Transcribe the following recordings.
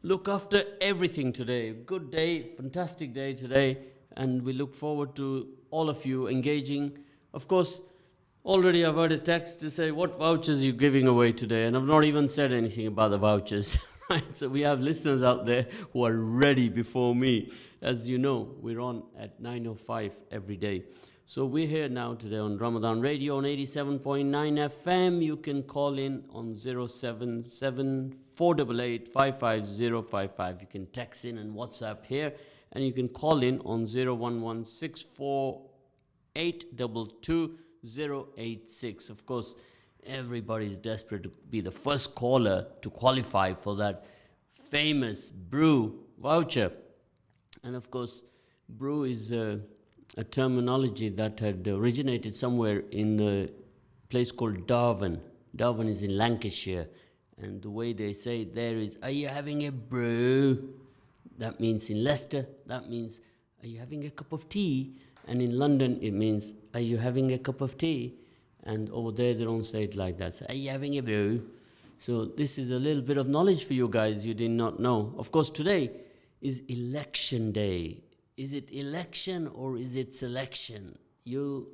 look after everything today. Good day, fantastic day today, and we look forward to all of you engaging. Of course, already I've heard a text to say, what vouchers are you giving away today? And I've not even said anything about the vouchers. Right? So we have listeners out there who are ready before me. As you know, we're on at 9:05 every day. So we're here now today on Ramadan Radio on 87.9 FM. You can call in on 077 488 55055. You can text in and WhatsApp here. And you can call in on 011 086. Of course, everybody's desperate to be the first caller to qualify for that famous brew voucher. And of course, brew is a terminology that had originated somewhere in a place called Darwin. Darwin is in Lancashire. And the way they say it there is, are you having a brew? That means in Leicester, that means, are you having a cup of tea? And in London, it means, are you having a cup of tea? And over there, they don't say it like that. So, are you having a brew? So this is a little bit of knowledge for you guys you did not know. Of course, today is election day. Is it election or is it selection? You,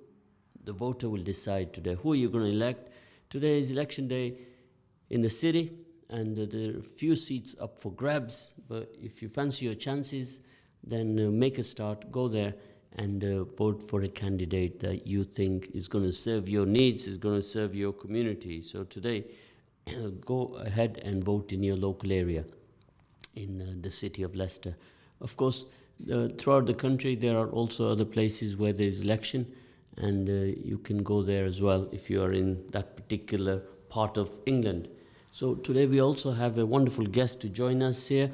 the voter, will decide today. Who are you going to elect? Today is election day in the city, and there are a few seats up for grabs. But if you fancy your chances, then make a start, go there, and vote for a candidate that you think is going to serve your needs, is going to serve your community. So today, go ahead and vote in your local area in the city of Leicester. Of course, throughout the country, there are also other places where there is election, and you can go there as well if you are in that particular part of England. So today we also have a wonderful guest to join us here.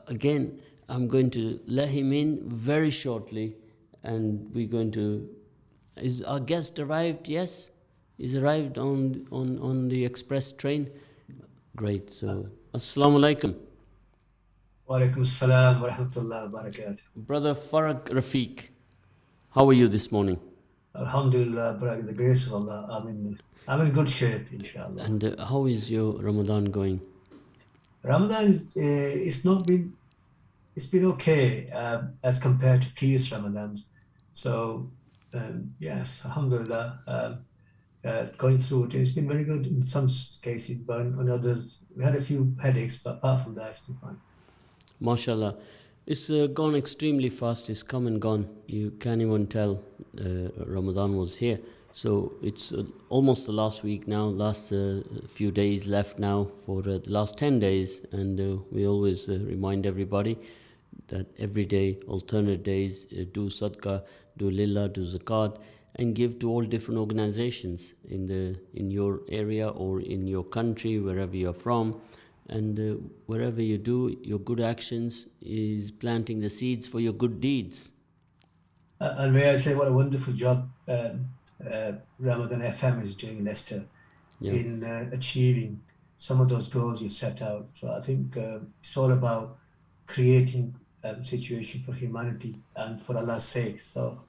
Again, I'm going to let him in very shortly, and we're going to... Is our guest arrived? Yes? He's arrived on the express train? Great. So, Assalamu alaikum. Wa alaikum assalam wa rahmatullahi wa barakatuh. Brother Farrakh Rafiq, how are you this morning? Alhamdulillah, by the grace of Allah, I'm in good shape, inshallah. And how is your Ramadan going? Ramadan it's been okay as compared to previous Ramadans. So yes, alhamdulillah, going through it. It's been very good in some cases, but in others we had a few headaches. But apart from that, it's been fine. MashaAllah. It's gone extremely fast. It's come and gone. You can't even tell Ramadan was here. So it's almost the last week now, last few days left now for the last 10 days. And we always remind everybody that every day, alternate days, do sadaqah, do lillah, do zakat, and give to all different organizations in your area or in your country, wherever you're from. And wherever you do your good actions is planting the seeds for your good deeds. And may I say what a wonderful job Ramadan FM is doing in Leicester in achieving some of those goals you set out. So I think it's all about creating a situation for humanity and for Allah's sake. So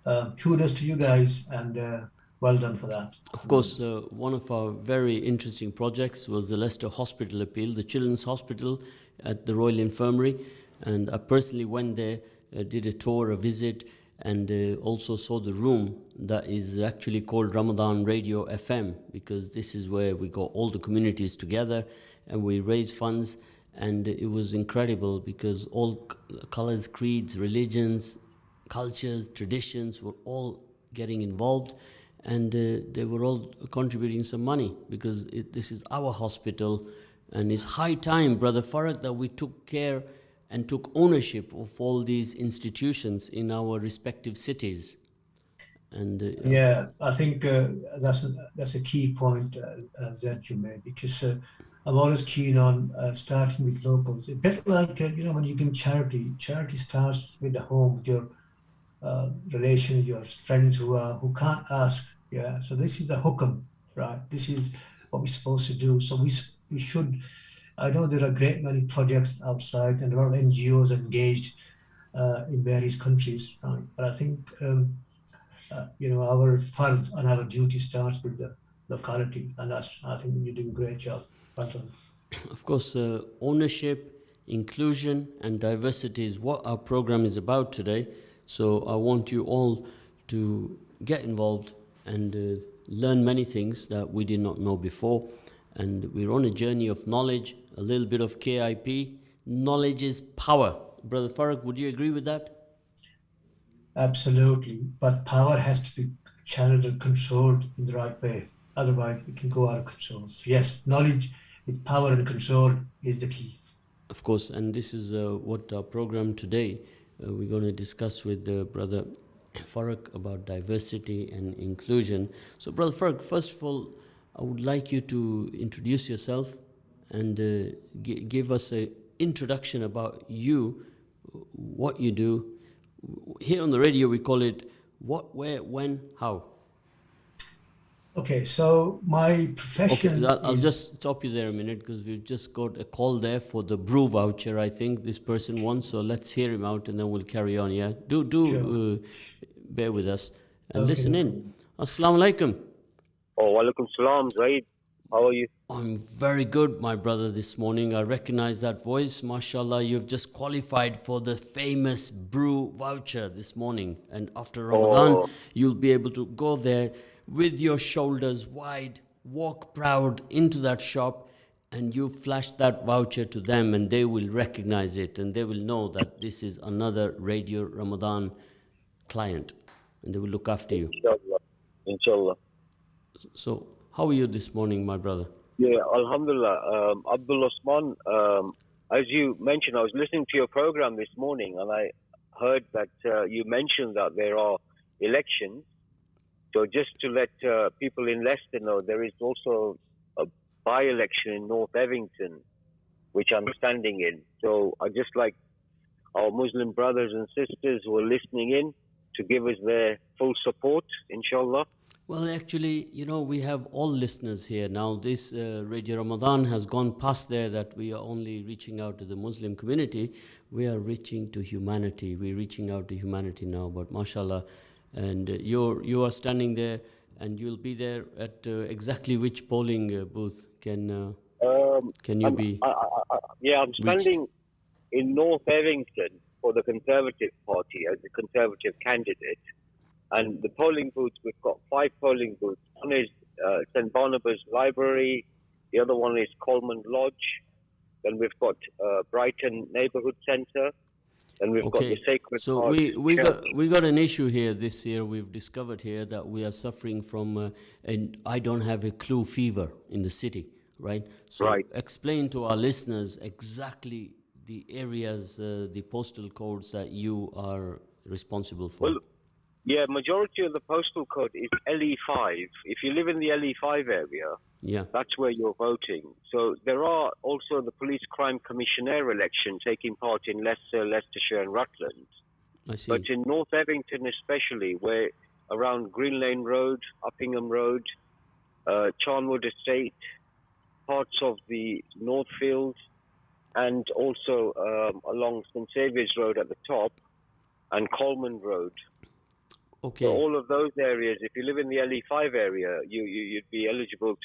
kudos to you guys, and well done for that. Of course, one of our very interesting projects was the Leicester Hospital Appeal, the Children's Hospital at the Royal Infirmary. And I personally went there, did a tour, a visit, and also saw the room that is actually called Ramadan Radio FM, because this is where we got all the communities together and we raise funds. And it was incredible because all colors, creeds, religions, cultures, traditions were all getting involved. And they were all contributing some money because this is our hospital, and it's high time, Brother Farrakh, that we took care and took ownership of all these institutions in our respective cities. And yeah, I think that's a key point that you made, because I'm always keen on starting with locals. It's better like when you give charity starts with the home, with your relations, your friends who can't ask. Yeah, so this is the hukam, right? This is what we're supposed to do. So we should. I know there are great many projects outside, and a lot of NGOs engaged in various countries, right? But I think our farz and our duty starts with the locality, and I think you're doing a great job. Well done. Of course, ownership inclusion and diversity is what our program is about today. So I want you all to get involved and learn many things that we did not know before. And we're on a journey of knowledge, a little bit of KIP. Knowledge is power. Brother Farrakh, would you agree with that? Absolutely. But power has to be channeled and controlled in the right way. Otherwise, it can go out of control. So yes, knowledge with power and control is the key. Of course, and this is what our program today, we're going to discuss with Brother Farrakh about diversity and inclusion. So, Brother Farrakh, first of all, I would like you to introduce yourself and give us an introduction about you, what you do. Here on the radio, we call it what, where, when, how. Okay, so my profession I'll is... just stop you there a minute because we've just got a call there for the brew voucher, I think this person wants. So let's hear him out and then we'll carry on, yeah? Sure. Bear with us and Okay, listen no in. problem. Assalamu alaikum. Oh, walaikum salam, Zaid. How are you? I'm very good, my brother, this morning. I recognize that voice. MashaAllah, you've just qualified for the famous brew voucher this morning. And after Ramadan, you'll be able to go there with your shoulders wide, walk proud into that shop, and you flash that voucher to them, and they will recognize it, and they will know that this is another Radio Ramadan client, and they will look after you. Inshallah. Inshallah. So, how are you this morning, my brother? Yeah, Alhamdulillah. Abdul Osman, as you mentioned, I was listening to your program this morning and I heard that you mentioned that there are elections. So just to let people in Leicester know, there is also a by-election in North Evington, which I'm standing in. So I just like our Muslim brothers and sisters who are listening in to give us their full support, inshallah. Well, actually, you know, we have all listeners here now. This Radio Ramadan has gone past there that we are only reaching out to the Muslim community. We are reaching to humanity. We're reaching out to humanity now, but mashallah. And you are standing there and you'll be there at exactly which polling booth can you be? I'm standing in North Evington for the Conservative Party as a Conservative candidate. And the polling booths, we've got 5 polling booths. One is St. Barnabas Library. The other one is Coleman Lodge. Then we've got Brighton Neighbourhood Centre. Then we've got the Sacred So Heart we got an issue here this year. We've discovered here that we are suffering from an I don't have a clue fever in the city, right? So explain to our listeners exactly the areas, the postal codes that you are responsible for. Well, yeah, majority of the postal code is LE5. If you live in the LE5 area, that's where you're voting. So there are also the Police Crime Commissioner election taking part in Leicester, Leicestershire and Rutland. I see. But in North Evington especially, where around Green Lane Road, Uppingham Road, Charnwood Estate, parts of the Northfield, and also along St. Saviour's Road at the top, and Coleman Road. Okay. So all of those areas, if you live in the LE5 area, you'd be eligible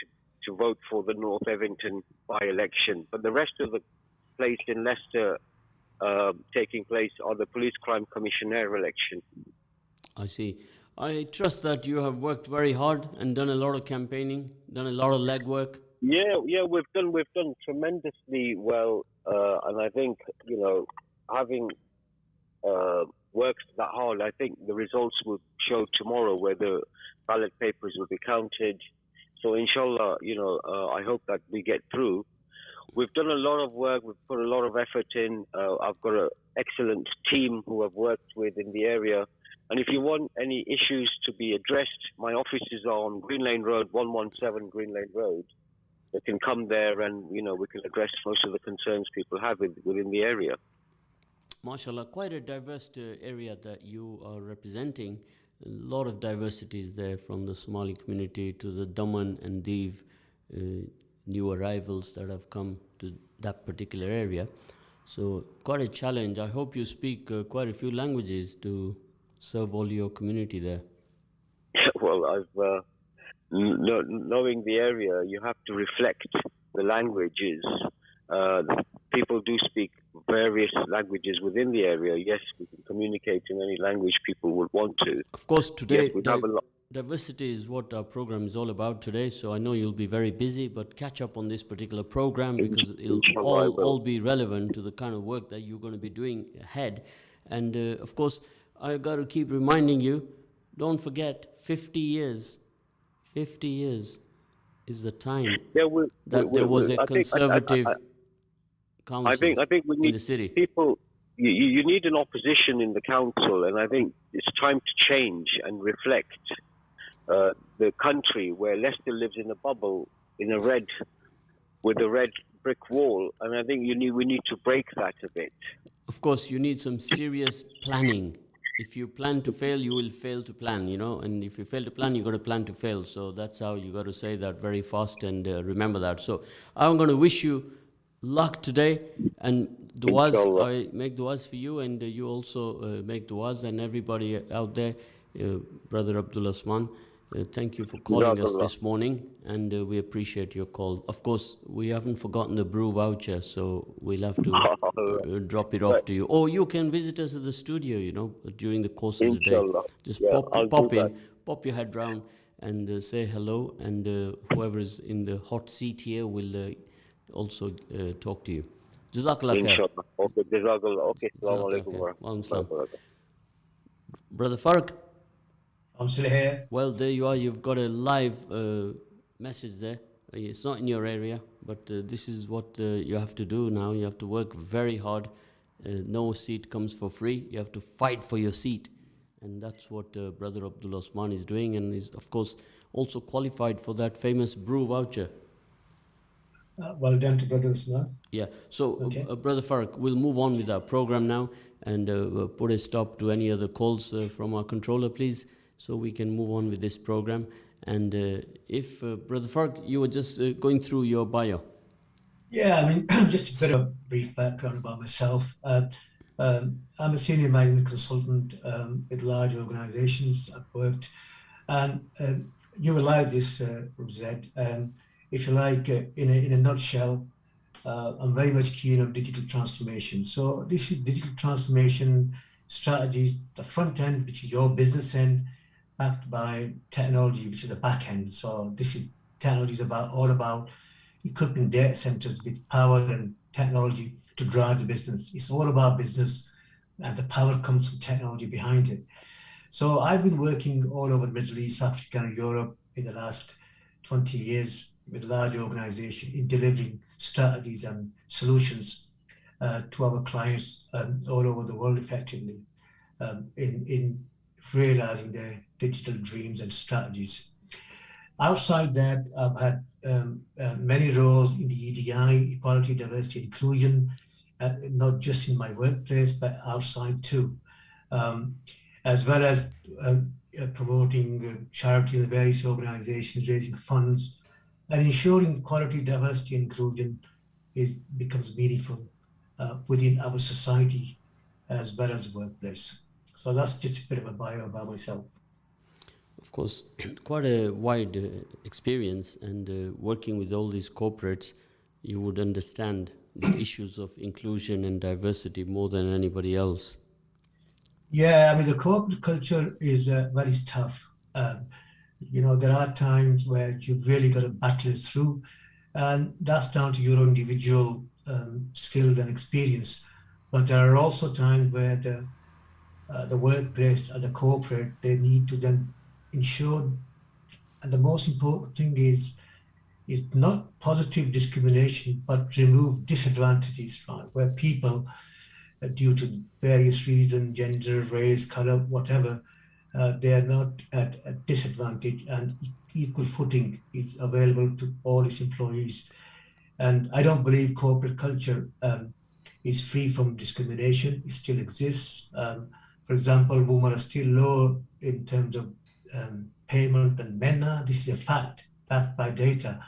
to vote for the North Evington by-election. But the rest of the place in Leicester taking place are the Police Crime Commissioner election. I see. I trust that you have worked very hard and done a lot of campaigning, done a lot of legwork. Yeah, we've done tremendously well, and I think, you know, having worked that hard, I think the results will show tomorrow where the ballot papers will be counted. So inshallah, you know, I hope that we get through. We've done a lot of work. We've put a lot of effort in. I've got an excellent team who I've worked with in the area. And if you want any issues to be addressed, my offices are on Green Lane Road, 117 Green Lane Road. They can come there and, you know, we can address most of the concerns people have within the area. MashaAllah, quite a diverse area that you are representing. A lot of diversity is there, from the Somali community to the Daman and Div new arrivals that have come to that particular area. So quite a challenge. I hope you speak quite a few languages to serve all your community there. Well, I've knowing the area, you have to reflect the languages. People do speak various languages within the area. Yes, we can communicate in any language people would want to. Of course, today Yes, we have a lot. diversity is what our program is all about today. So I know you'll be very busy, but catch up on this particular program because it'll Inshallah, I will. all be relevant to the kind of work that you're going to be doing ahead. And of course, I got to keep reminding you, don't forget, 50 years. 50 years is the time Yeah, that there was a I think- conservative council I think we in need the city. people. You need an opposition in the council, and I think it's time to change and reflect the country where Leicester lives in a bubble with a red brick wall, and I think we need to break that a bit. Of course, you need some serious planning. If you plan to fail, you will fail to plan, you know. And if you fail to plan, you got to plan to fail. So that's how you got to say that very fast and remember that. So I'm going to wish you luck today and du'as. Inshallah. I make du'as for you, and you also make du'as, and everybody out there, Brother Abdul Osman. Thank you for calling us Jazakallah. this morning, and we appreciate your call. Of course, we haven't forgotten the brew voucher, so we'll have to drop it off to you. Or you can visit us at the studio, you know, during the course of the day. Inshallah. Just Yeah, I'll pop do in, pop your head round, and say hello. And whoever is in the hot seat here will also talk to you. Jazakallah khair. Inshallah. Okay, Jazakallah. Okay, Assalamu Jazakallah alaikum khair. wa Wa alaikum rahmatullahi wa barakatuh. Brother Farrakh, I'm still here. well, there you are. You've got a live message there. It's not in your area, but this is what you have to do now. You have to work very hard. No seat comes for free. You have to fight for your seat. And that's what Brother Abdul Osman is doing, and is, of course, also qualified for that famous brew voucher. Well done to Brother Usman. Yeah. So, Okay. Brother Farrakh, we'll move on with our program now and we'll put a stop to any other calls from our controller, please, so we can move on with this program. And if, Brother Farrakh, you were just going through your bio. Yeah, I mean, just a bit of a brief background about myself. I'm a senior management consultant with large organizations. I've worked, and you will like this from Zed. If you like, in a nutshell, I'm very much keen on digital transformation. So this is digital transformation strategies, the front end, which is your business end, backed by technology, which is the back end. So this is technology is all about equipping data centers with power and technology to drive the business. It's all about business, and the power comes from technology behind it. So I've been working all over the Middle East, Africa, and Europe in the last 20 years with large organizations in delivering strategies and solutions to our clients all over the world effectively in realizing their digital dreams and strategies. Outside that, I've had many roles in the EDI, equality, diversity, inclusion, not just in my workplace, but outside too, as well as promoting charity in various organizations, raising funds, and ensuring equality, diversity, and inclusion becomes meaningful within our society as well as the workplace. So that's just a bit of a bio about myself. Of course, quite a wide experience, and working with all these corporates, you would understand the issues of inclusion and diversity more than anybody else. Yeah, I mean, the corporate culture is very tough. You know, there are times where you've really got to battle it through, and that's down to your individual skills and experience. But there are also times where the workplace and the corporate, they need to then ensure, and the most important thing is not positive discrimination, but remove disadvantages, right? Where people, due to various reasons, gender, race, color, whatever, they are not at a disadvantage, and equal footing is available to all its employees. And I don't believe corporate culture is free from discrimination. It still exists. For example, women are still low in terms of payment than men are. This is a fact, backed by data.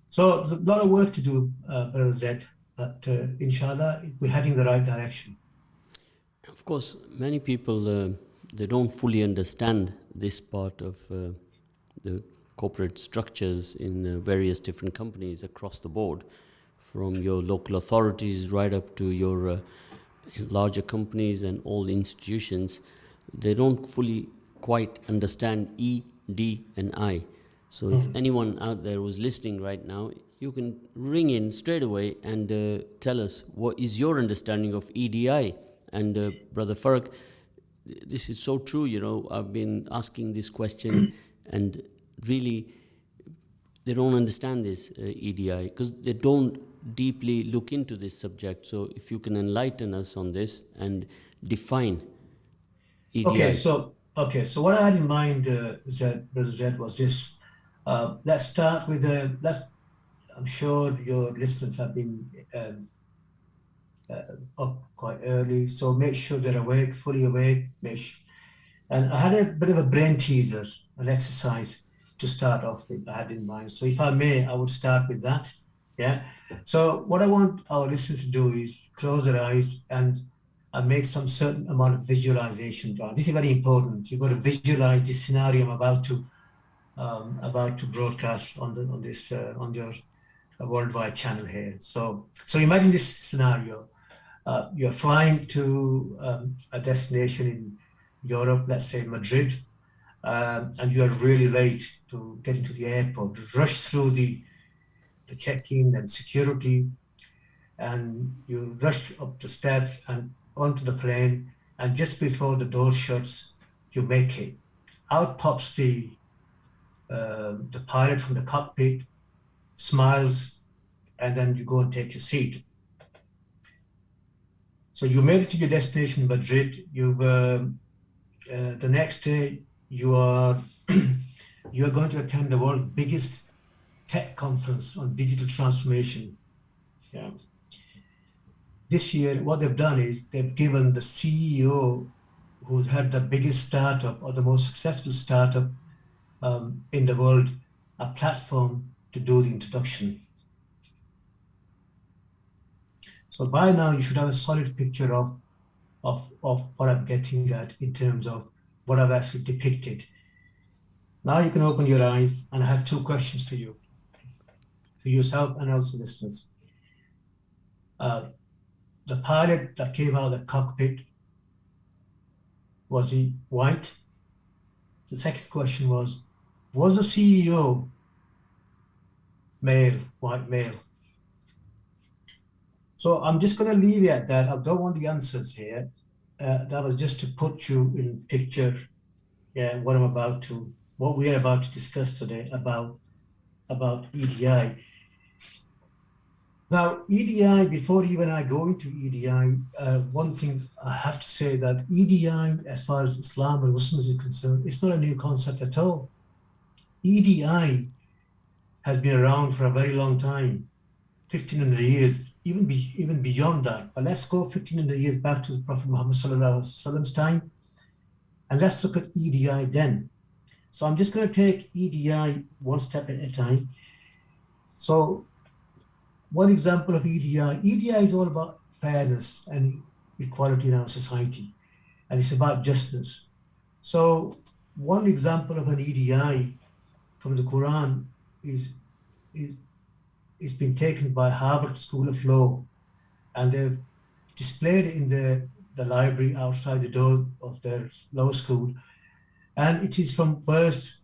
So there's a lot of work to do, Brother Zed, but inshallah, we're heading in the right direction. Of course, many people, they don't fully understand this part of the corporate structures in various different companies across the board, from your local authorities right up to your larger companies and all institutions, they don't fully quite understand E, D, and I. So if anyone out there who's listening right now, you can ring in straight away and tell us what is your understanding of EDI. And Brother Farrakh, this is so true. I've been asking this question, and really, they don't understand this EDI because they don't deeply look into this subject. So if you can enlighten us on this and define EDI. Okay, so what I had in mind, Brother Zed, was this. Let's start with I'm sure your listeners have been up quite early, so make sure they're awake, fully awake. And I had a bit of a brain teaser, an exercise to start off with, I had in mind. So if I may, I would start with that. Yeah. So what I want our listeners to do is close their eyes and make some certain amount of visualization. This is very important. You've got to visualize this scenario I'm about to broadcast on your worldwide channel here. So imagine this scenario. You're flying to a destination in Europe, let's say Madrid, and you are really late to get into the airport. Rush through the check-in and security, and you rush up the steps and onto the plane, and just before the door shuts, you make it. Out pops the pilot from the cockpit, smiles, and then you go and take your seat. So you made it to your destination, Madrid. The next day you are going to attend the world's biggest tech conference on digital transformation. Yeah. This year, what they've done is they've given the CEO who's had the biggest startup or the most successful startup in the world a platform to do the introduction. So by now you should have a solid picture of what I'm getting at in terms of what I've actually depicted. Now you can open your eyes, and I have two questions for you, for yourself and also listeners. The pilot that came out of the cockpit, was he white? The second question was the CEO male, white male? So I'm just going to leave it at that. I don't want the answers here. That was just to put you in picture, what we are about to discuss today about EDI. Now, EDI, before even I go into EDI, one thing I have to say that EDI, as far as Islam and Muslims is concerned, it's not a new concept at all. EDI has been around for a very long time, 1,500 years, even beyond that. But let's go 1,500 years back to the Prophet Muhammad Sallallahu Alaihi Wasallam's time, and let's look at EDI then. So I'm just going to take EDI one step at a time. So one example of EDI is all about fairness and equality in our society, and it's about justice. So one example of an EDI from the Quran is been taken by Harvard School of Law, and they've displayed it in the library outside the door of their law school. And it is from verse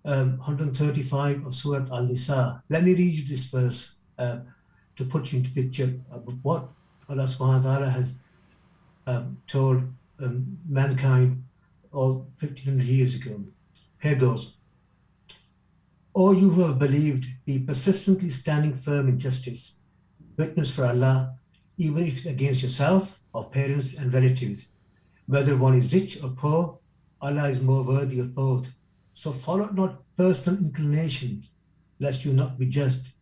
135 of Surah Al-Nisa. Let me read you this verse to put you into picture of what Allah subhanahu wa ta'ala has told mankind all 1,500 years ago. Here goes. O you who have believed, be persistently standing firm in justice. Witness for Allah, even if against yourself or parents and relatives. Whether one is rich or poor, Allah is more worthy of both. So follow not personal inclination, lest you not be just.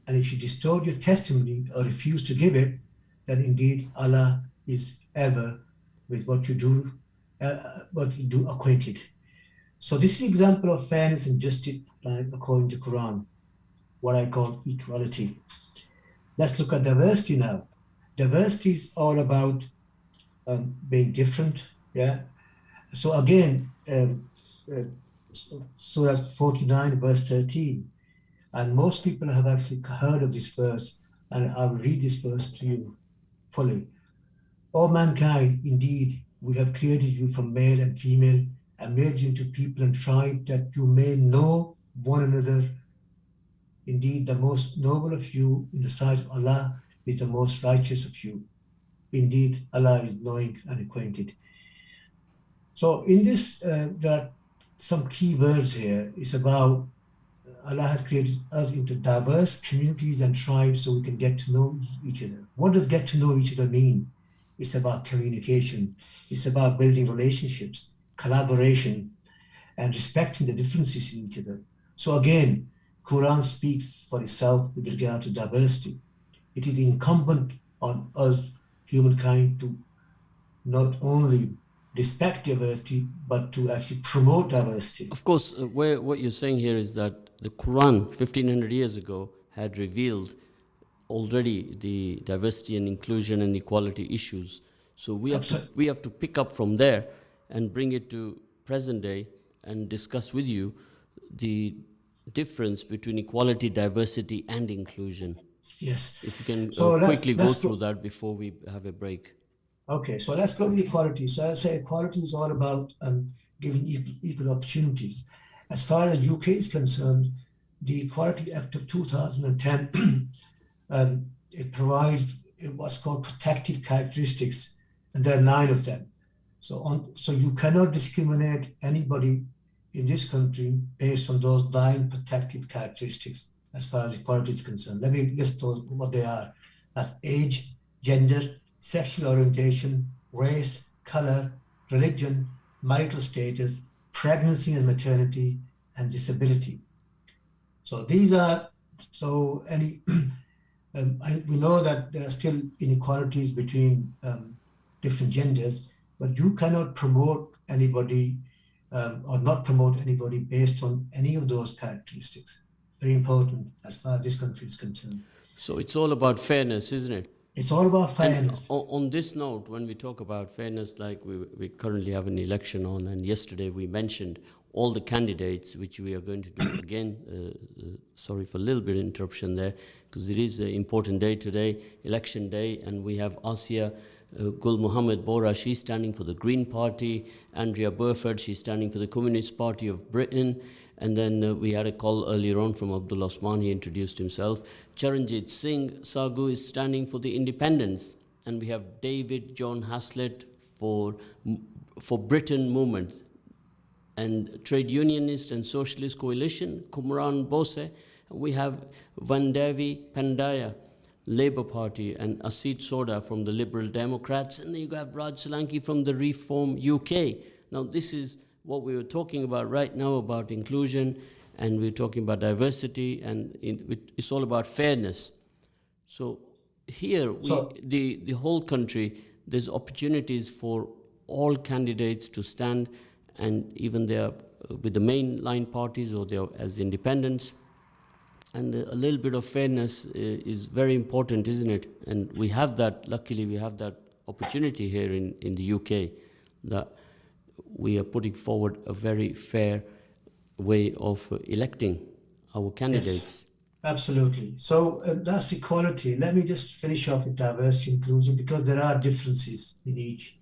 And if you distort your testimony or refuse to give it, then indeed Allah is ever with what you do acquainted. So this is an example of fairness and justice, according to Quran, what I call equality. Let's look at diversity now. Diversity is all about being different. Yeah. So again, Surah 49, verse 13. And most people have actually heard of this verse. And I will read this verse to you fully. O mankind, indeed, we have created you from male and female and made you into people and tribes that you may know one another. Indeed, the most noble of you in the sight of Allah is the most righteous of you. Indeed, Allah is knowing and acquainted. So in this, there are some key words here. It's about Allah has created us into diverse communities and tribes so we can get to know each other. What does get to know each other mean? It's about communication. It's about building relationships, collaboration, and respecting the differences in each other. So again, Quran speaks for itself with regard to diversity. It is incumbent on us, humankind, to not only respect diversity, but to actually promote diversity. Of course, what you're saying here is that the Quran, 1500 years ago, had revealed already the diversity and inclusion and equality issues. So we have to pick up from there and bring it to present day and discuss with you the difference between equality, diversity, and inclusion. Yes. If you can So quickly go through that before we have a break. Okay, so let's go with equality. So I say equality is all about giving equal opportunities. As far as UK is concerned, the Equality Act of 2010, it provides what's called protected characteristics, and there are 9 of them. So you cannot discriminate anybody in this country based on those 9 protected characteristics as far as equality is concerned. Let me list those, what they are. That's age, gender, sexual orientation, race, color, religion, marital status, pregnancy and maternity, and disability. So these are, so any, we know that there are still inequalities between different genders, but you cannot promote anybody or not promote anybody based on any of those characteristics. Very important as far as this country is concerned. So it's all about fairness, isn't it? It's all about fairness. And on this note, when we talk about fairness, like we currently have an election on, and yesterday we mentioned all the candidates, which we are going to do again. Sorry for a little bit of interruption there, because it is an important day today, election day, and we have Asia Gul Muhammad Bora, she's standing for the Green Party. Andrea Burford, she's standing for the Communist Party of Britain. And then we had a call earlier on from Abdul Osman, he introduced himself. Charanjit Singh Sagu is standing for the Independents. And we have David John Haslett for Britain Movement. And Trade Unionist and Socialist Coalition, Kumran Bose. We have Vandevi Pandya, Labour Party, and Asit Soda from the Liberal Democrats. And then you have Raj Solanki from the Reform UK. Now this is what we were talking about right now about inclusion, and we're talking about diversity, and it's all about fairness. So here, the whole country, there's opportunities for all candidates to stand, and even they are with the mainline parties or they are as independents. And a little bit of fairness is very important, isn't it? And we have that, luckily we have that opportunity here in the UK, that we are putting forward a very fair way of electing our candidates. Yes, absolutely. So that's equality. Let me just finish off with diversity inclusion, because there are differences in each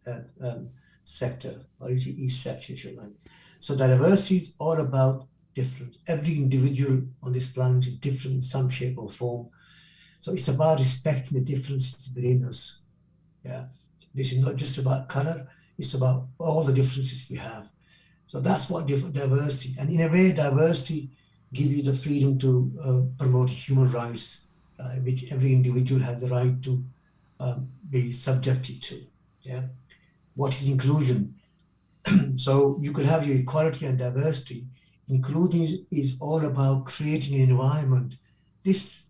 sector, or each section, if you like. So diversity is all about difference. Every individual on this planet is different in some shape or form. So it's about respecting the differences within us. Yeah, this is not just about color. It's about all the differences we have. So that's what diversity, and in a way, diversity gives you the freedom to promote human rights, which every individual has the right to be subjected to. Yeah. What is inclusion? So you could have your equality and diversity. Inclusion is all about creating an environment, this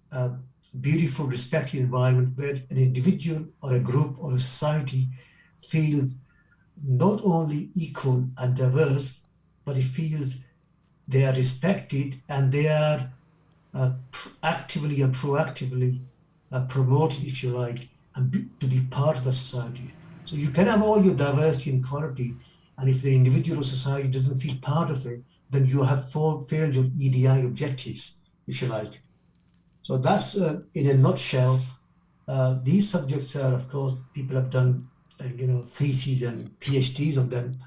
beautiful, respected environment where an individual or a group or a society feels not only equal and diverse, but it feels they are respected and they are actively and proactively promoted, if you like, and to be part of the society. So you can have all your diversity and quality, and if the individual or society doesn't feel part of it, then you have failed your EDI objectives, if you like. So that's in a nutshell. These subjects are, of course, people have done, theses and PhDs on them.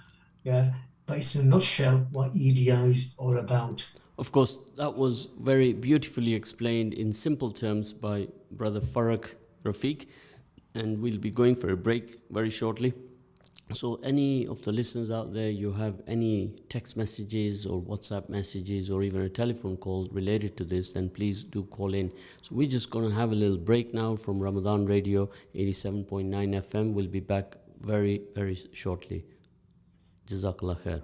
Yeah, but it's in a nutshell what EDIs are about. Of course, that was very beautifully explained in simple terms by Brother Farrakh Rafiq, and we'll be going for a break very shortly. So, any of the listeners out there, you have any text messages or WhatsApp messages or even a telephone call related to this, then please do call in. So, we're just going to have a little break now from Ramadan Radio 87.9 FM. We'll be back very, very shortly. Jazakallah khair.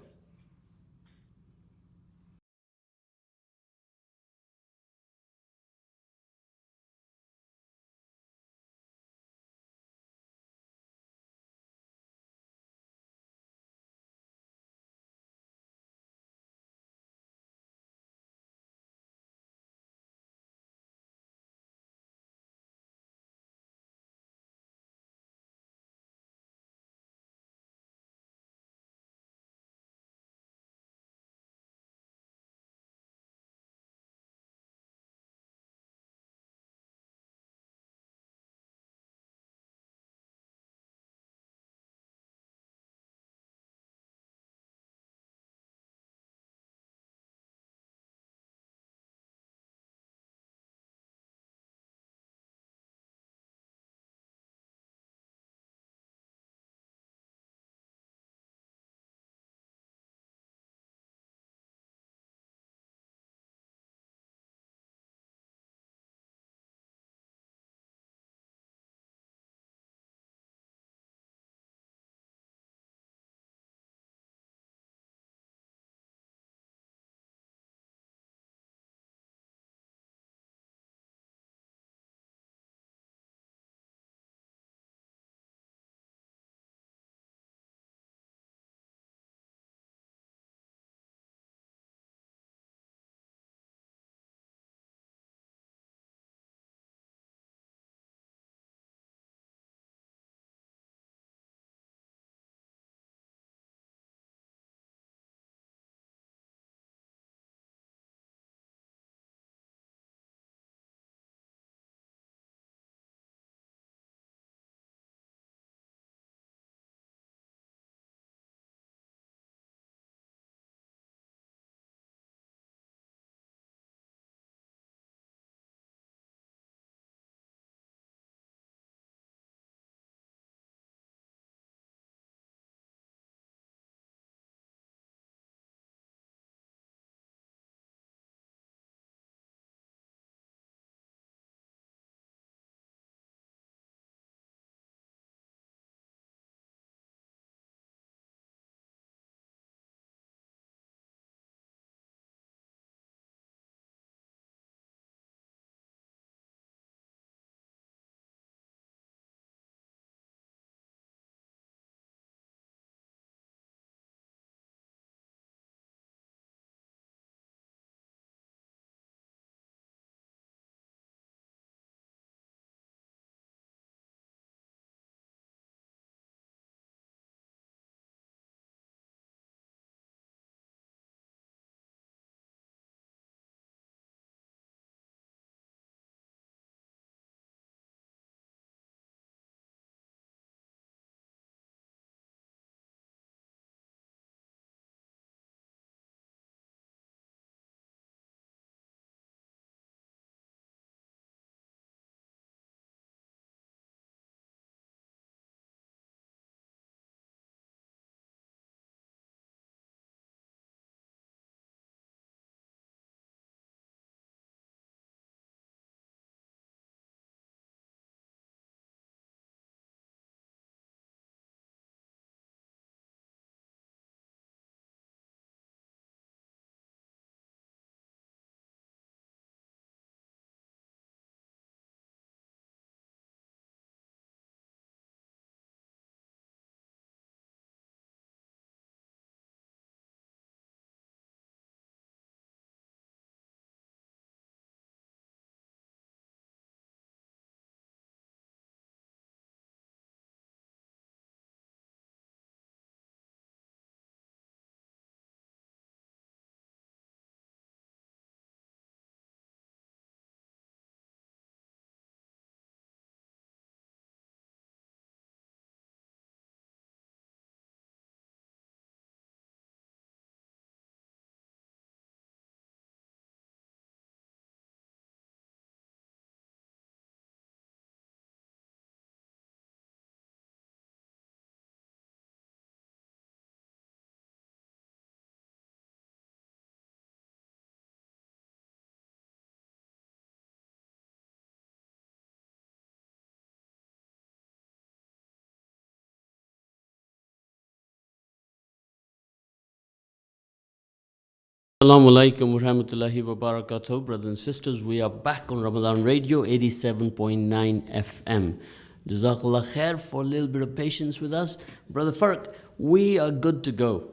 Assalamu alaikum wa rahmatullahi wa barakatuh, brothers and sisters. We are back on Ramadan Radio 87.9 FM. Jazakallah khair for a little bit of patience with us. Brother Farrakh, we are good to go.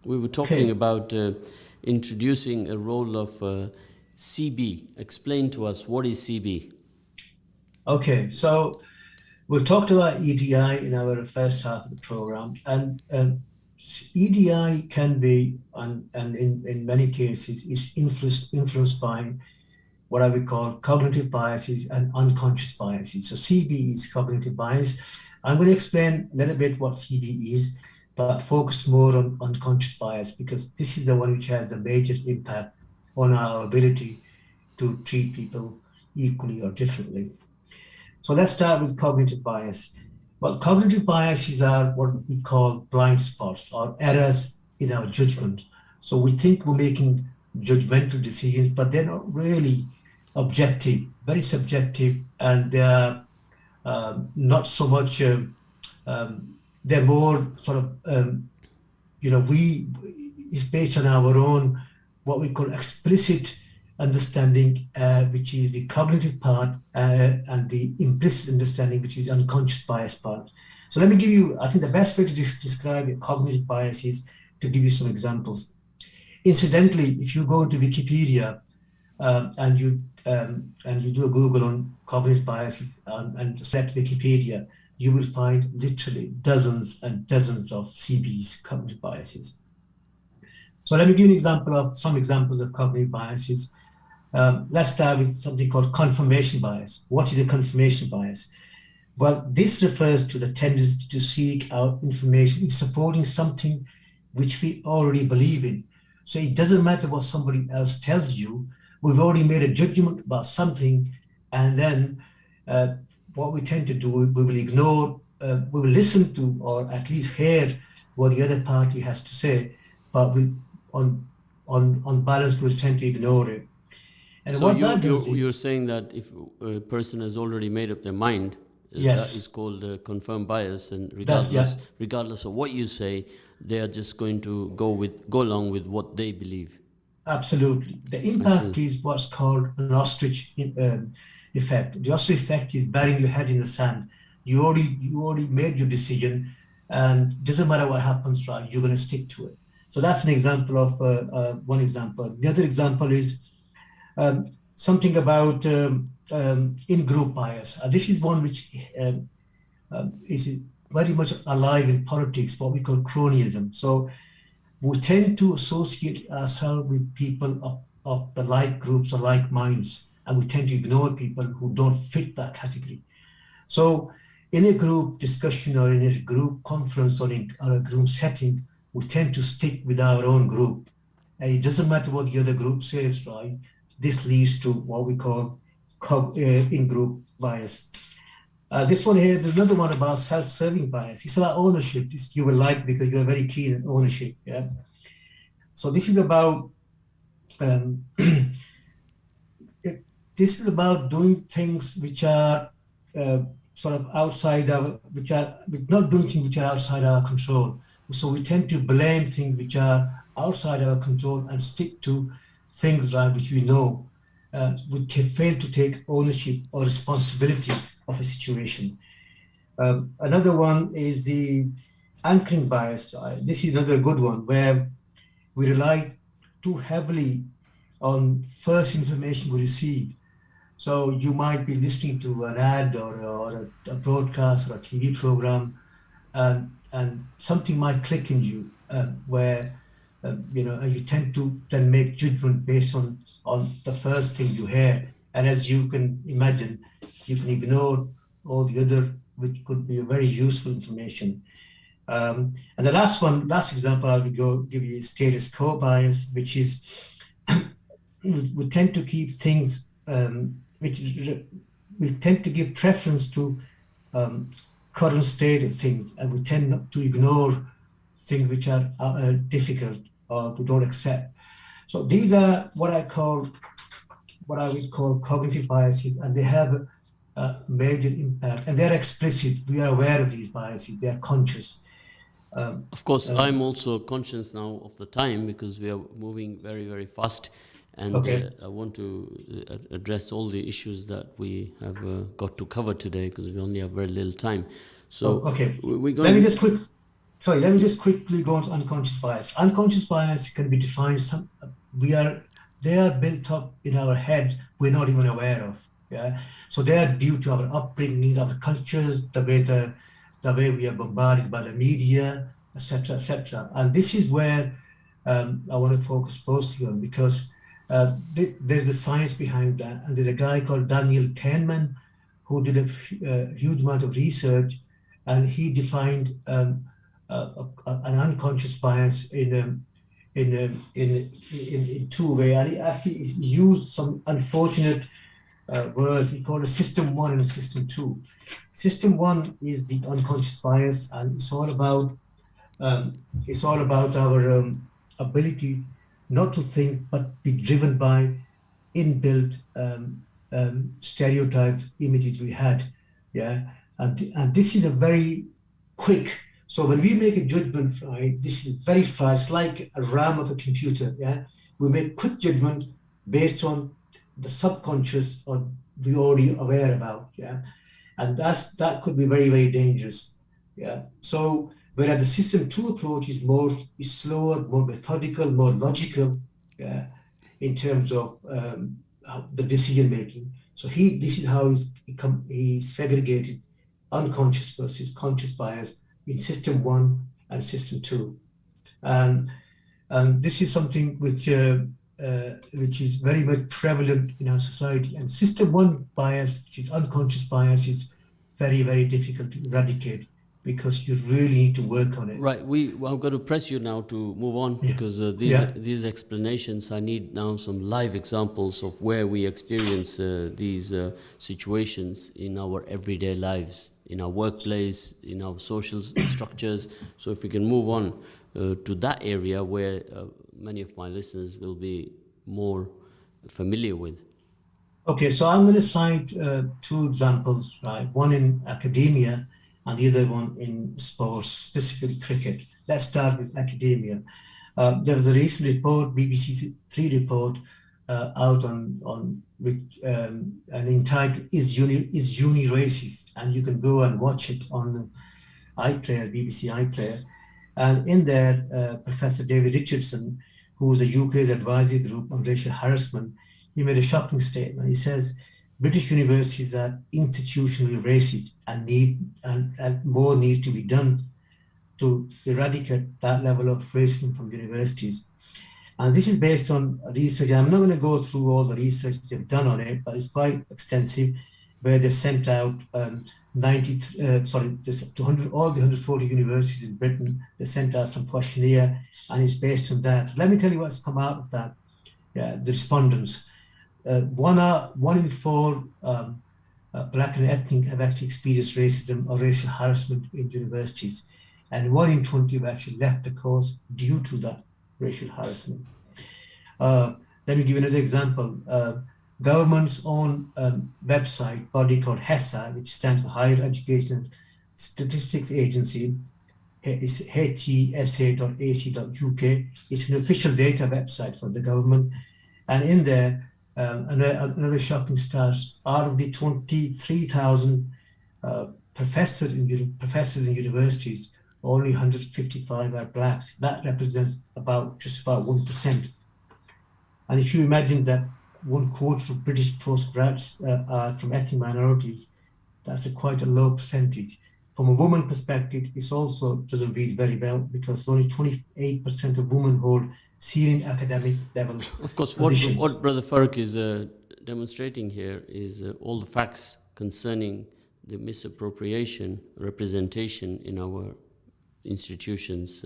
We were talking about introducing a role of CB. Explain to us, what is CB? Okay, so we've talked about EDI in our first half of the program, and EDI can be, and in many cases, is influenced by what I would call cognitive biases and unconscious biases. So CB is cognitive bias. I'm going to explain a little bit what CB is, but focus more on unconscious bias, because this is the one which has a major impact on our ability to treat people equally or differently. So let's start with cognitive bias. Well, cognitive biases are what we call blind spots or errors in our judgment. So we think we're making judgmental decisions, but they're not really objective, very subjective, and they're not so much, they're more sort of, it's based on our own, what we call explicit understanding, which is the cognitive part, and the implicit understanding, which is unconscious bias part. So let me give you, I think the best way to describe a cognitive bias is to give you some examples. Incidentally, if you go to Wikipedia and you do a Google on cognitive biases and select Wikipedia, you will find literally dozens and dozens of CBs, cognitive biases. So let me give you some examples of cognitive biases. Let's start with something called confirmation bias. What is a confirmation bias? Well, this refers to the tendency to seek out information in supporting something which we already believe in. So it doesn't matter what somebody else tells you. We've already made a judgment about something, and then what we tend to do, we will ignore, we will listen to, or at least hear what the other party has to say, but we, on balance, we'll tend to ignore it. And so you're saying that if a person has already made up their mind, yes, that is called confirmed bias, and regardless of what you say, they are just going to go along with what they believe. Absolutely. The impact is what's called an ostrich effect. The ostrich effect is burying your head in the sand. You already made your decision, and it doesn't matter what happens, right? You're going to stick to it. So that's an example of one example. The other example is something about in-group bias. This is one which is very much alive in politics, what we call cronyism. So we tend to associate ourselves with people of the like groups or like minds, and we tend to ignore people who don't fit that category. So in a group discussion or in a group conference or a group setting, we tend to stick with our own group. And it doesn't matter what the other group says, right? This leads to what we call in-group bias. This one here, there's another one about self-serving bias. It's about ownership. This you will like because you're very keen on ownership. Yeah. So this is about this is about doing things which are sort of outside our, not doing things which are outside our control. So we tend to blame things which are outside our control and stick to things, right, which we know. We fail to take ownership or responsibility of a situation. Another one is the anchoring bias. This is another good one where we rely too heavily on first information we receive. So you might be listening to an ad or a broadcast or a TV program, and something might click in you where you tend to then make judgment based on the first thing you hear. And as you can imagine, you can ignore all the other, which could be very useful information. And the last example I will give you is status quo bias, which is we tend to keep things, we tend to give preference to current state of things, and we tend not to ignore things which are difficult or we don't accept. So these are what I would call cognitive biases, and they have a major impact, and they're explicit. We are aware of these biases. They are conscious. Of course, I'm also conscious now of the time because we are moving very, very fast, and Okay. I want to address all the issues that we have got to cover today because we only have very little time. So Okay. we're Let me going. just quickly go on to unconscious bias. Unconscious bias can be defined. They are built up in our head. We're not even aware of. Yeah. So they are due to our upbringing, our cultures, the way we are bombarded by the media, etc., etc. And this is where I want to focus mostly on because there's the science behind that, and there's a guy called Daniel Kahneman who did a huge amount of research, and he defined an unconscious bias in two ways. And he actually used some unfortunate words. He called it System 1 and System 2. System 1 is the unconscious bias, and it's all about our ability not to think but be driven by inbuilt stereotypes, images we had. Yeah, and this is a very quick. So when we make a judgment, right, this is very fast, like a RAM of a computer. Yeah, we make quick judgment based on the subconscious or we already aware about. Yeah, and that could be very, very dangerous. Yeah. So whereas the system two approach is slower, more methodical, more logical. Yeah, in terms of the decision making. So this is how he segregated unconscious versus conscious bias in system 1 and system 2. And this is something which is very much prevalent in our society. And system 1 bias, which is unconscious bias, is very, very difficult to eradicate because you really need to work on it. Right, I'm going to press you now to move on because these explanations, I need now some live examples of where we experience these situations in our everyday lives, in our workplace, in our social structures. So if we can move on to that area where many of my listeners will be more familiar with. Okay, so I'm going to cite two examples, right? One in academia and the other one in sports, specifically cricket. Let's start with academia. There was a recent report, BBC Three report, out on which and entitled "Is Uni Racist?" And you can go and watch it on iPlayer, BBC iPlayer. And in there, Professor David Richardson, who is the UK's advisory group on racial harassment, he made a shocking statement. He says, British universities are institutionally racist and more needs to be done to eradicate that level of racism from universities. And this is based on research. I'm not going to go through all the research they've done on it, but it's quite extensive, where they've sent out all the 140 universities in Britain. They sent out some questionnaire, and it's based on that. So let me tell you what's come out of that. The respondents. One in four Black and ethnic have actually experienced racism or racial harassment in universities, and 1 in 20 have actually left the course due to that racial harassment. Let me give you another example. Government's own website, body called HESA, which stands for Higher Education Statistics Agency, is hesa.ac.uk. It's an official data website for the government, and in there, another shocking stat: out of the 23,000 professors in universities, only 155 are blacks. That represents just about 1%. And if you imagine that 1/4 of British postgrads are from ethnic minorities, that's quite a low percentage. From a woman perspective, it also doesn't read very well because only 28% of women hold senior academic level Of course, positions. what Brother Farrakh is demonstrating here is all the facts concerning the misappropriation, representation in our institutions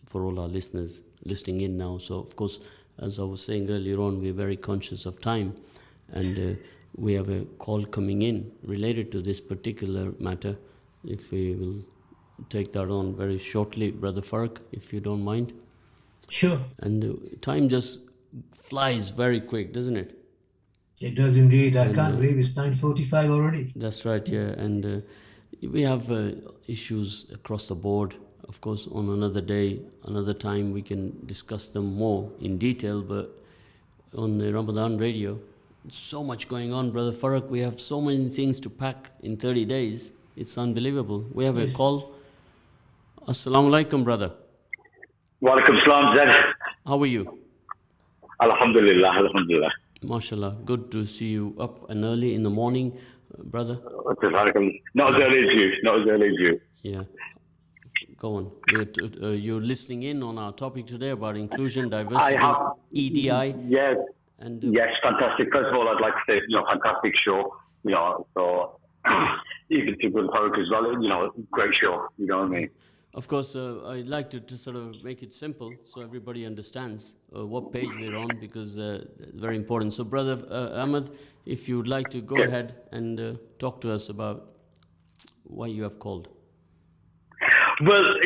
for all our listeners listening in now. So, of course, as I was saying earlier on, we're very conscious of time, and we have a call coming in related to this particular matter. If we will take that on very shortly, Brother Farrakh, if you don't mind. Sure. And time just flies very quick, doesn't it? It does indeed. I can't believe it's 9:45 already. That's right, yeah. And we have issues across the board. Of course, on another day, another time, we can discuss them more in detail. But on the Ramadan radio, so much going on, Brother Farrakh. We have so many things to pack in 30 days. It's unbelievable. We have a call. Assalamu alaikum, brother. Wa alaikum salam, Zed. How are you? Alhamdulillah, alhamdulillah. MashaAllah. Good to see you up and early in the morning, brother. Not as early as you. Yeah. Go on. You're listening in on our topic today about inclusion, diversity, EDI. Yes. And yes, fantastic. First of all, I'd like to say, fantastic show. So even to good Farrakh as well, great show. You know what I mean? Of course, I'd like to sort of make it simple so everybody understands what page we're on, because it's very important. So, Brother Ahmed, if you would like to go ahead and talk to us about why you have called. Well,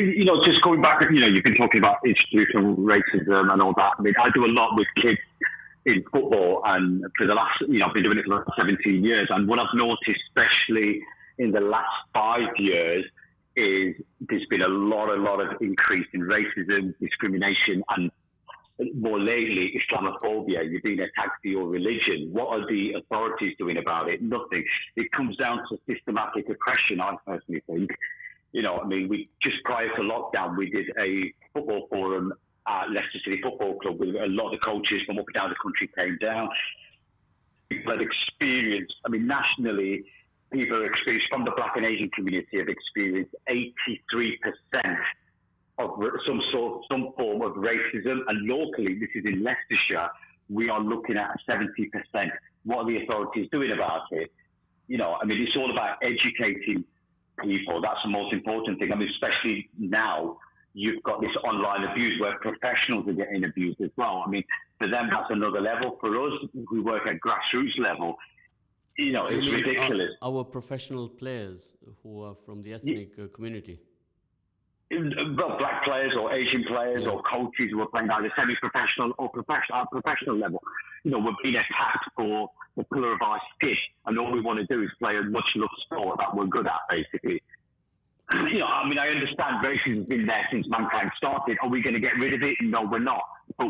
just going back, you've been talking about institutional racism and all that. I mean, I do a lot with kids in football, and for the last, I've been doing it for 17 years. And what I've noticed, especially in the last 5 years, is there's been a lot of increase in racism, discrimination, and more lately, Islamophobia. You're being attacked for your religion. What are the authorities doing about it? Nothing. It comes down to systematic oppression, I personally think. We just prior to lockdown, we did a football forum at Leicester City Football Club with a lot of the coaches from up and down the country came down. People had experienced, nationally, people have experienced, from the Black and Asian community, have experienced 83% of some form of racism. And locally, this is in Leicestershire, we are looking at 70%. What are the authorities doing about it? It's all about educating people. That's the most important thing. Especially now, you've got this online abuse where professionals are getting abused as well. For them, that's another level. For us, who work at grassroots level, it's ridiculous. Our professional players who are from the ethnic community. Well, black players or Asian players or coaches who are playing either semi-professional or professional level. We're being attacked for the colour of our skin, and all we want to do is play a much-loved sport that we're good at, basically. I understand racism has been there since mankind started. Are we going to get rid of it? No, we're not. But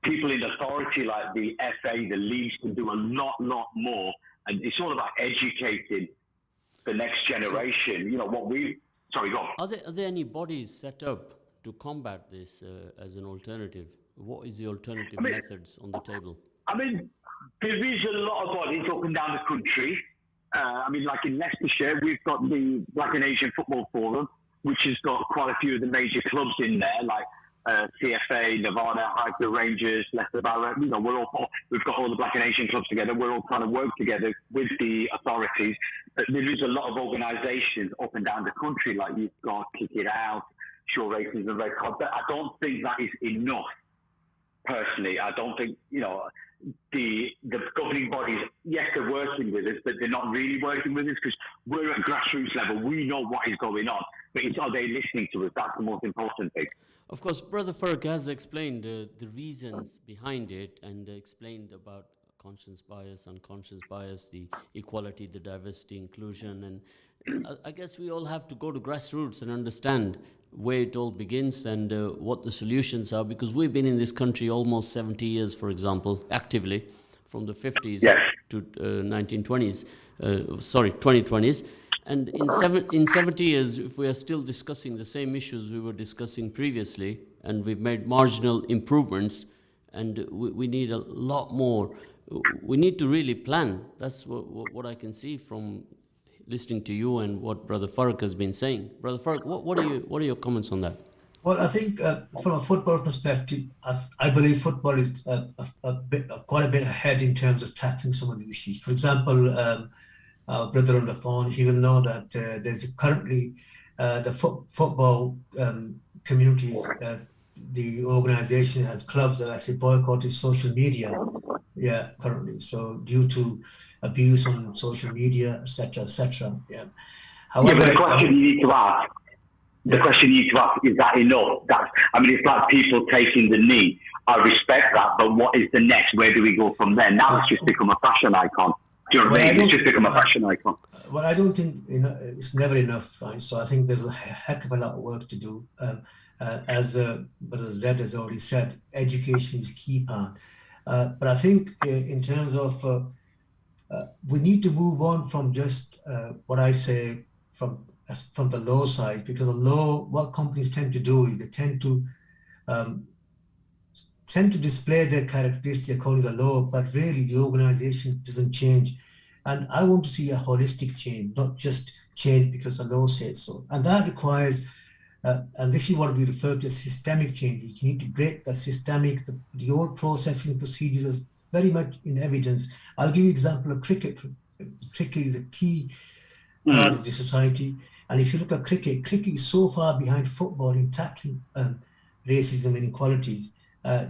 people in authority like the FA, the leagues, can do a lot more. And it's all about educating the next generation. Sorry, go on. Are there any bodies set up to combat this as an alternative? What is the alternative methods on the table? There is a lot of bodies up and down the country. Like in Leicestershire, we've got the Black and Asian Football Forum, which has got quite a few of the major clubs in there, like CFA, Nevada, Highfield Rangers, Leicester Barra. We've got all the Black and Asian clubs together. We're all trying to work together with the authorities. But there is a lot of organisations up and down the country, like you've got Kick It Out, Sure Racism, Red Card. But I don't think that is enough. Personally, I don't think, the governing bodies, yes, they're working with us, but they're not really working with us, because we're at grassroots level. We know what is going on, but are they listening to us? That's the most important thing. Of course, Brother Farrakh has explained the reasons behind it, and explained about conscious bias, unconscious bias, the equality, the diversity, inclusion. And I guess we all have to go to grassroots and understand where it all begins and what the solutions are, because we've been in this country almost 70 years, for example, actively, from the 50s to 2020s. And in 70 years, if we are still discussing the same issues we were discussing previously, and we've made marginal improvements, and we need a lot more. We need to really plan. That's what I can see from listening to you and what Brother Farrakh has been saying. Brother Farrakh, what are your comments on that? Well, I think from a football perspective, I believe football is quite a bit ahead in terms of tackling some of the issues. For example, our brother on the phone, he will know that there's currently the football communities, the organization has clubs that actually boycotted social media, currently. So due to abuse on social media, etc., etc. However, but the question you need to ask, is that enough? It's like people taking the knee. I respect that, but what is the next? Where do we go from there? Now it's just become a fashion icon. Do you know what I Well, I mean? It's don't- just become a fashion icon. Well, I don't think it's never enough, right? So I think there's a heck of a lot of work to do. As Brother Zed has already said, education is key part. But I think in terms of we need to move on from just what I say from the low side, because the low, what companies tend to do is they um, tend to display their characteristics according to the law, but really the organization doesn't change. And I want to see a holistic change, not just change because the law says so. And that requires, and this is what we refer to as systemic changes. You need to break the old processing procedures is very much in evidence. I'll give you an example of cricket. Cricket is a key part of the society. And if you look at cricket is so far behind football in tackling racism and inequalities.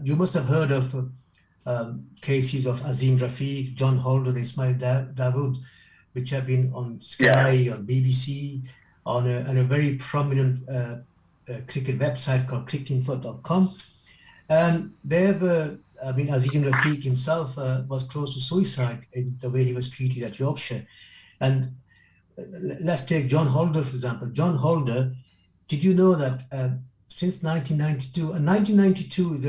You must have heard of cases of Azim Rafiq, John Holder, Ismail Dawood, which have been on Sky, on BBC, on a very prominent cricket website called cricketinfo.com. And they've, Azim Rafiq himself was close to suicide in the way he was treated at Yorkshire. And let's take John Holder, for example. John Holder, did you know that since 1992, and 1992 is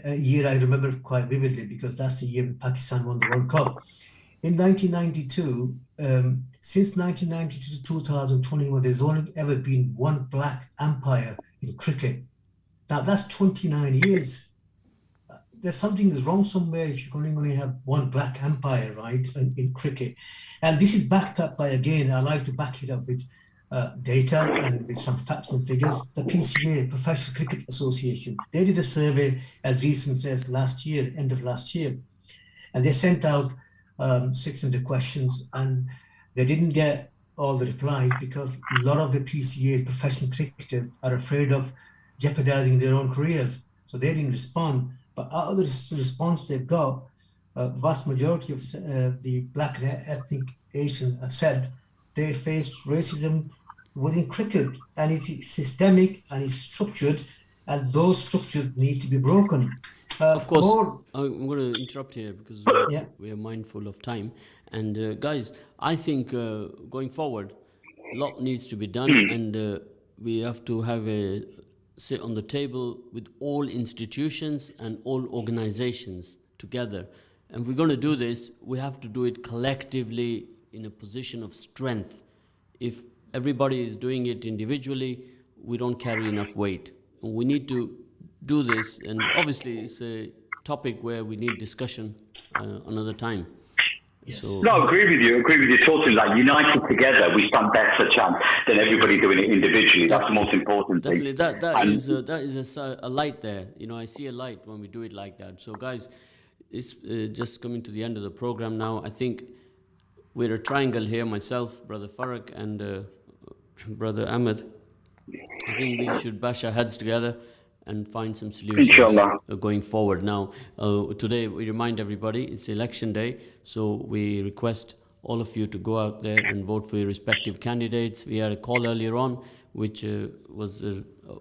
a year I remember quite vividly because that's the year Pakistan won the World Cup. In 1992, since 1992 to 2021, there's only ever been one black umpire in cricket. Now that's 29 years. There's something that's wrong somewhere if you're only have one black umpire, right, in cricket. And this is backed up by, again, I like to back it up with data and with some facts and figures. The PCA, Professional Cricket Association, they did a survey as recent as last year, end of last year, and they sent out 600 questions, and they didn't get all the replies because a lot of the PCA professional cricketers are afraid of jeopardizing their own careers, so they didn't respond. But out of the response they've got, vast majority of the black and ethnic Asians have said they face racism within cricket, and it's systemic and it's structured, and those structures need to be broken. Of course, I'm going to interrupt here because we are mindful of time. And guys, I think going forward, a lot needs to be done, and we have to have a sit on the table with all institutions and all organizations together. And we're going to do this, we have to do it collectively in a position of strength. If everybody is doing it individually, we don't carry enough weight. And we need to do this, and obviously it's a topic where we need discussion another time. Yes. No, I agree with you totally. Like, united together, we stand better chance than everybody doing it individually. That's the most important thing. Definitely, that is a light there. You know, I see a light when we do it like that. So, guys, it's just coming to the end of the program now. I think we're a triangle here, myself, Brother Farrakh, and Brother Ahmed. I think we should bash our heads together and find some solutions going forward. Now, today we remind everybody it's election day, so we request all of you to go out there and vote for your respective candidates. We had a call earlier on, which was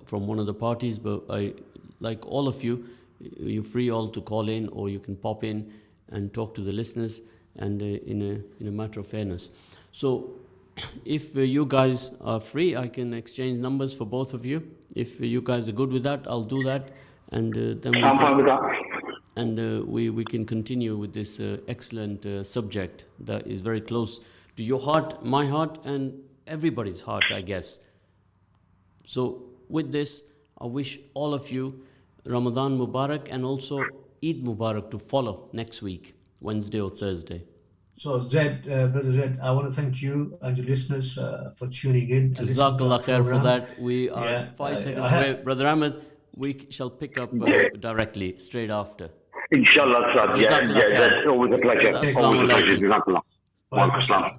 from one of the parties, but I like all of you. You're free all to call in, or you can pop in and talk to the listeners, and in a matter of fairness. So, if you guys are free, I can exchange numbers for both of you. If you guys are good with that, I'll do that, and then we I'm fine with that. And we can continue with this excellent subject that is very close to your heart, my heart, and everybody's heart, I guess. So with this, I wish all of you Ramadan Mubarak and also Eid Mubarak to follow next week, Wednesday or Thursday. So Zed, Brother Zed, I want to thank you and your listeners for tuning in. Jazakallah khair for that. We are 5 seconds away. Brother Ahmed, we shall pick up directly, straight after. Inshallah, sir. Yeah, that's always a pleasure. Always a pleasure. Jazakallah.